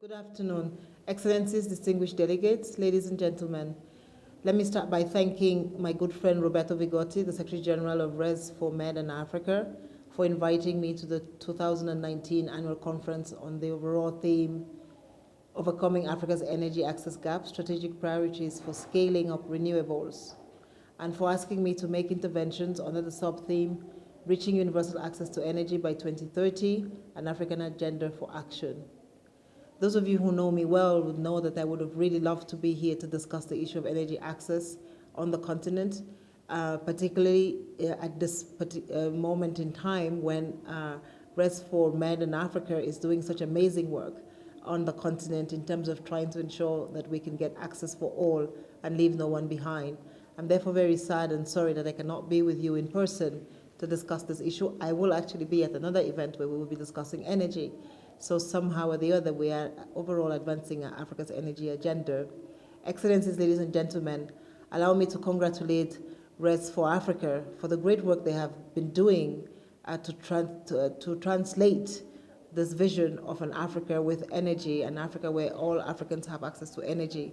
Good afternoon, Excellencies, distinguished delegates, ladies and gentlemen. Let me start by thanking my good friend Roberto Vigotti, the Secretary General of RES4 and Africa, for inviting me to the 2019 annual conference on the overall theme, Overcoming Africa's Energy Access Gap, Strategic Priorities for Scaling Up Renewables, and for asking me to make interventions under the sub-theme, Reaching Universal Access to Energy by 2030, an African Agenda for Action. Those of you who know me well would know that I would have really loved to be here to discuss the issue of energy access on the continent, particularly at this moment in time when RES4 and Africa is doing such amazing work on the continent in terms of trying to ensure that we can get access for all and leave no one behind. I'm therefore very sad and sorry that I cannot be with you in person to discuss this issue. I will actually be at another event where we will be discussing energy. So somehow or the other, we are overall advancing Africa's energy agenda. Excellencies, ladies and gentlemen, allow me to congratulate RES4Africa for the great work they have been doing to translate this vision of an Africa with energy, an Africa where all Africans have access to energy,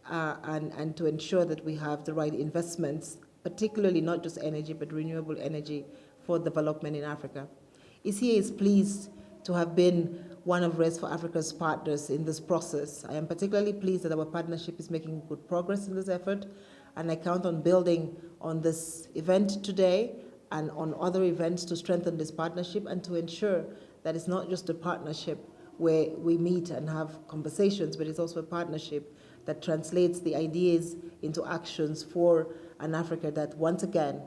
and to ensure that we have the right investments, particularly not just energy, but renewable energy for development in Africa. ECA is pleased to have been one of RES4Africa's partners in this process. I am particularly pleased that our partnership is making good progress in this effort, and I count on building on this event today and on other events to strengthen this partnership and to ensure that it's not just a partnership where we meet and have conversations, but it's also a partnership that translates the ideas into actions for an Africa that once again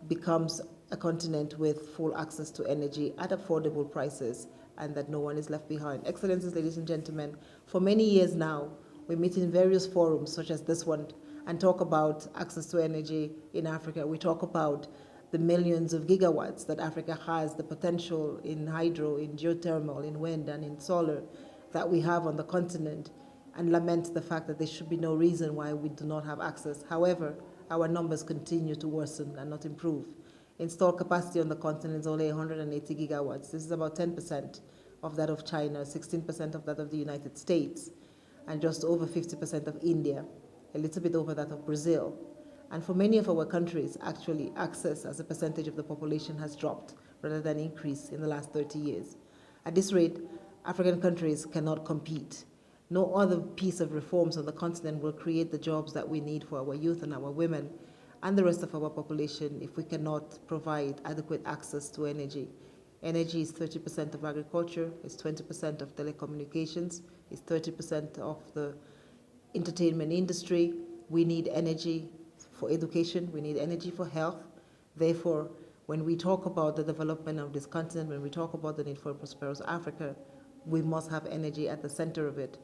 becomes a continent with full access to energy at affordable prices, and that no one is left behind. Excellencies, ladies and gentlemen, for many years now, we meet in various forums such as this one and talk about access to energy in Africa. We talk about the millions of gigawatts that Africa has, the potential in hydro, in geothermal, in wind, and in solar that we have on the continent, and lament the fact that there should be no reason why we do not have access. However, our numbers continue to worsen and not improve. Installed capacity on the continent is only 180 gigawatts. This is about 10% of that of China, 16% of that of the United States, and just over 50% of India, a little bit over that of Brazil. And for many of our countries, actually, access as a percentage of the population has dropped rather than increased in the last 30 years. At this rate, African countries cannot compete. No other piece of reforms on the continent will create the jobs that we need for our youth and our women and the rest of our population if we cannot provide adequate access to energy. Energy is 30% of agriculture, it's 20% of telecommunications, it's 30% of the entertainment industry. We need energy for education, we need energy for health. Therefore, when we talk about the development of this continent, when we talk about the need for a prosperous Africa, we must have energy at the center of it.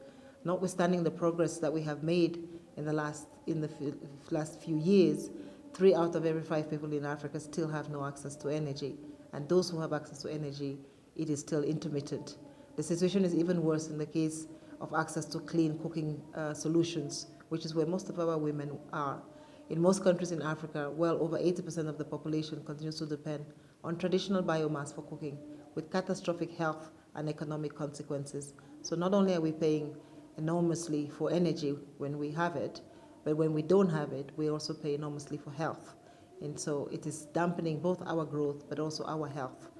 Notwithstanding the progress that we have made in the last few years, 3 out of every 5 people in Africa still have no access to energy. And those who have access to energy, it is still intermittent. The situation is even worse in the case of access to clean cooking solutions, which is where most of our women are. In most countries in Africa, well over 80% of the population continues to depend on traditional biomass for cooking, with catastrophic health and economic consequences. So not only are we paying enormously for energy when we have it, but when we don't have it, we also pay enormously for health. And so it is dampening both our growth, but also our health.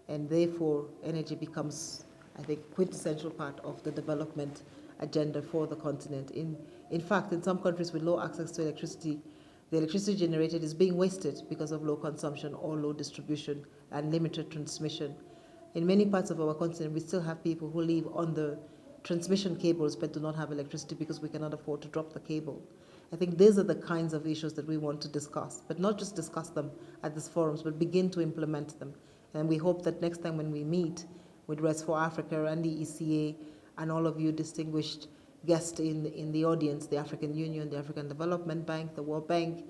And therefore, energy becomes, I think, quintessential part of the development agenda for the continent. In fact, in some countries with low access to electricity, the electricity generated is being wasted because of low consumption or low distribution and limited transmission. In many parts of our continent, we still have people who live on the transmission cables but do not have electricity because we cannot afford to drop the cable. I think these are the kinds of issues that we want to discuss, but not just discuss them at these forums, but begin to implement them. And we hope that next time when we meet with RES4Africa and the ECA and all of you distinguished guests in the audience, the African Union, the African Development Bank, the World Bank,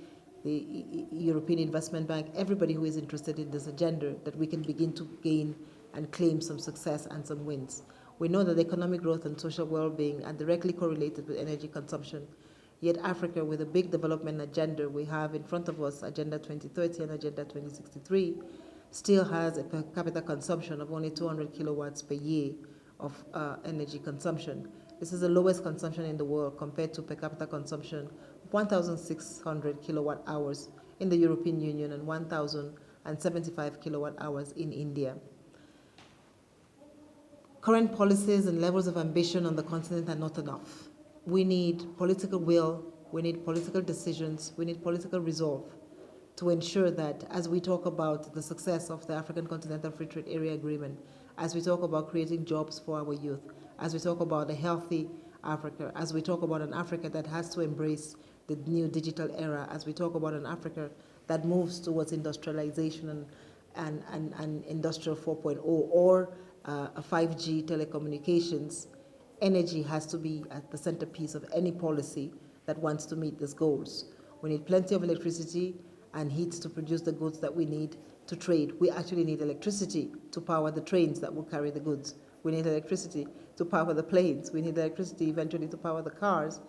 the European Investment Bank, everybody who is interested in this agenda, that we can begin to gain and claim some success and some wins. We know that economic growth and social well-being are directly correlated with energy consumption. Yet Africa, with a big development agenda we have in front of us, Agenda 2030 and Agenda 2063, still has a per capita consumption of only 200 kilowatts per year of energy consumption. This is the lowest consumption in the world compared to per capita consumption of 1,600 kilowatt hours in the European Union and 1,075 kilowatt hours in India. Current policies and levels of ambition on the continent are not enough. We need political will, we need political decisions, we need political resolve to ensure that as we talk about the success of the African Continental Free Trade Area Agreement, as we talk about creating jobs for our youth, as we talk about a healthy Africa, as we talk about an Africa that has to embrace the new digital era, as we talk about an Africa that moves towards industrialization and Industrial 4.0 or a 5G telecommunications, energy has to be at the centerpiece of any policy that wants to meet these goals. We need plenty of electricity and heat to produce the goods that we need to trade. We actually need electricity to power the trains that will carry the goods. We need electricity to power the planes. We need electricity eventually to power the cars,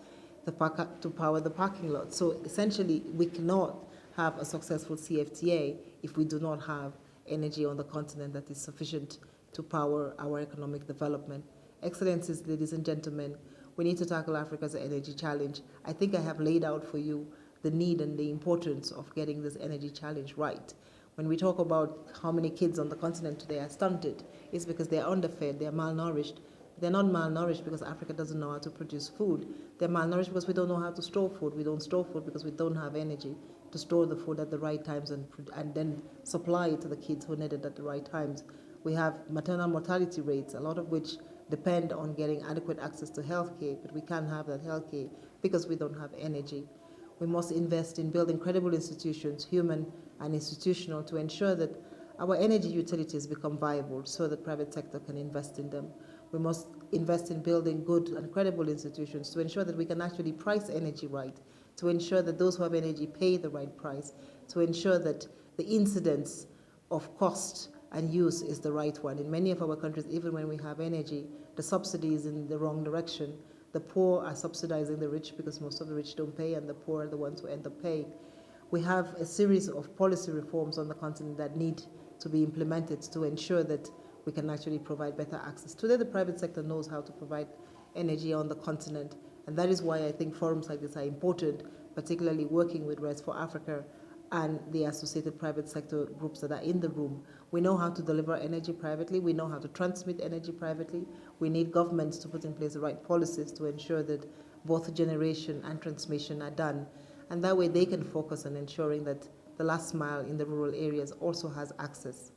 to power the parking lot. So essentially, we cannot have a successful CFTA if we do not have energy on the continent that is sufficient to power our economic development. Excellencies, ladies and gentlemen, we need to tackle Africa's energy challenge. I think I have laid out for you the need and the importance of getting this energy challenge right. When we talk about how many kids on the continent today are stunted, it's because they're underfed, they're malnourished. They're not malnourished because Africa doesn't know how to produce food. They're malnourished because we don't know how to store food. We don't store food because we don't have energy to store the food at the right times and then supply it to the kids who need it at the right times. We have maternal mortality rates, a lot of which depend on getting adequate access to healthcare, but we can't have that healthcare because we don't have energy. We must invest in building credible institutions, human and institutional, to ensure that our energy utilities become viable so that private sector can invest in them. We must invest in building good and credible institutions to ensure that we can actually price energy right, to ensure that those who have energy pay the right price, to ensure that the incidence of cost and use is the right one. In many of our countries, even when we have energy, the subsidy is in the wrong direction. The poor are subsidizing the rich because most of the rich don't pay, and the poor are the ones who end up paying. We have a series of policy reforms on the continent that need to be implemented to ensure that we can actually provide better access. Today, the private sector knows how to provide energy on the continent, and that is why I think forums like this are important, particularly working with RES4Africa and the associated private sector groups that are in the room. We know how to deliver energy privately. We know how to transmit energy privately. We need governments to put in place the right policies to ensure that both generation and transmission are done. And that way they can focus on ensuring that the last mile in the rural areas also has access.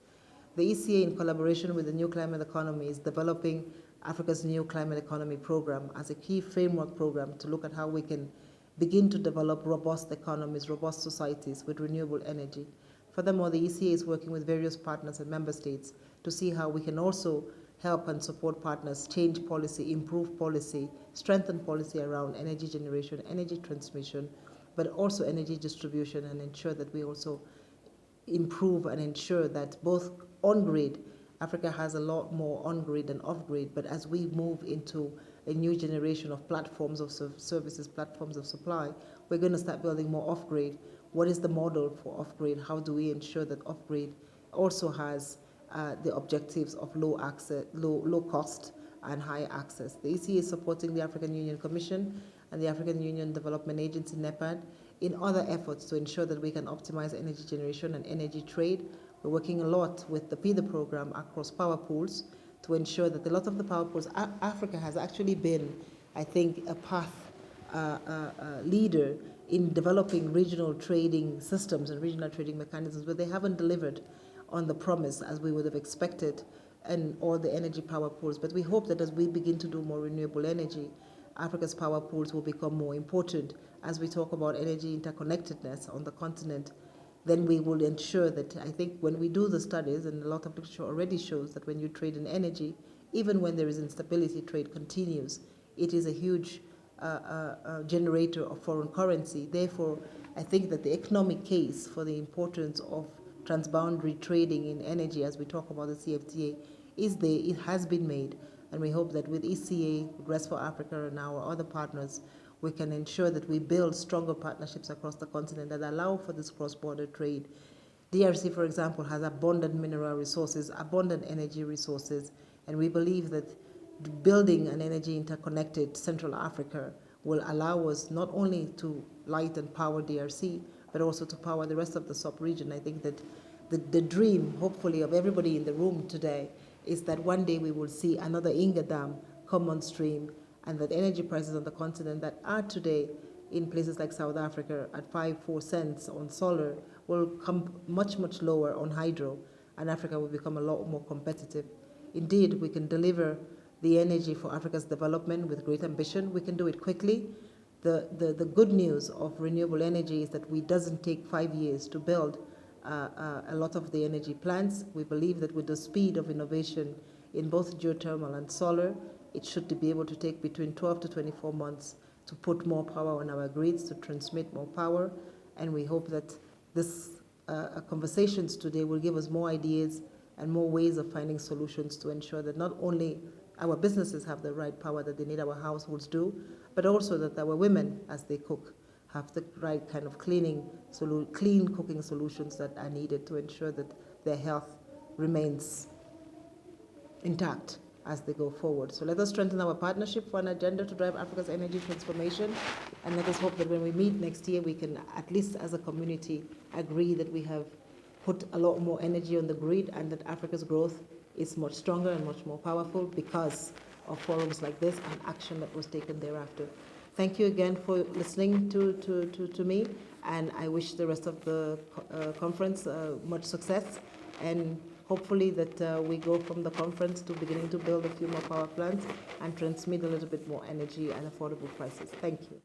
The ECA, in collaboration with the New Climate Economy, is developing Africa's New Climate Economy Program as a key framework program to look at how we can begin to develop robust economies, robust societies with renewable energy. Furthermore, the ECA is working with various partners and member states to see how we can also help and support partners change policy, improve policy, strengthen policy around energy generation, energy transmission, but also energy distribution, and ensure that we also improve and ensure that both on-grid, Africa has a lot more on-grid than off-grid, but as we move into a new generation of platforms of services, platforms of supply, we're going to start building more off-grid. What is the model for off-grid? How do we ensure that off-grid also has the objectives of low cost and high access? The ECA is supporting the African Union Commission and the African Union Development Agency, NEPAD, in other efforts to ensure that we can optimize energy generation and energy trade. We're working a lot with the PIDA program across power pools to ensure that a lot of the power pools, Africa has actually been, I think, a path leader in developing regional trading systems and regional trading mechanisms, but they haven't delivered on the promise as we would have expected in all the energy power pools. But we hope that as we begin to do more renewable energy, Africa's power pools will become more important. As we talk about energy interconnectedness on the continent, then we will ensure that, I think when we do the studies, and a lot of literature already shows that when you trade in energy, even when there is instability, trade continues. It is a huge generator of foreign currency. Therefore, I think that the economic case for the importance of transboundary trading in energy, as we talk about the CFTA, is there. It has been made, and we hope that with ECA, with RES4Africa, and our other partners, we can ensure that we build stronger partnerships across the continent that allow for this cross-border trade. DRC, for example, has abundant mineral resources, abundant energy resources, and we believe that building an energy interconnected Central Africa will allow us not only to light and power DRC, but also to power the rest of the sub-region. I think that the dream, hopefully, of everybody in the room today is that one day we will see another Inga Dam come on stream, and that energy prices on the continent that are today in places like South Africa at 4 cents on solar will come much, much lower on hydro, and Africa will become a lot more competitive. Indeed, we can deliver the energy for Africa's development with great ambition. We can do it quickly. The good news of renewable energy is that it doesn't take 5 years to build a lot of the energy plants. We believe that with the speed of innovation in both geothermal and solar, it should be able to take between 12 to 24 months to put more power on our grids, to transmit more power. And we hope that this conversations today will give us more ideas and more ways of finding solutions to ensure that not only our businesses have the right power that they need, our households do, but also that our women, as they cook, have the right kind of clean cooking solutions that are needed to ensure that their health remains intact as they go forward. So let us strengthen our partnership for an agenda to drive Africa's energy transformation, and let us hope that when we meet next year, we can, at least as a community, agree that we have put a lot more energy on the grid and that Africa's growth is much stronger and much more powerful because of forums like this and action that was taken thereafter. Thank you again for listening to me, and I wish the rest of the conference much success, and hopefully that we go from the conference to beginning to build a few more power plants and transmit a little bit more energy at affordable prices. Thank you.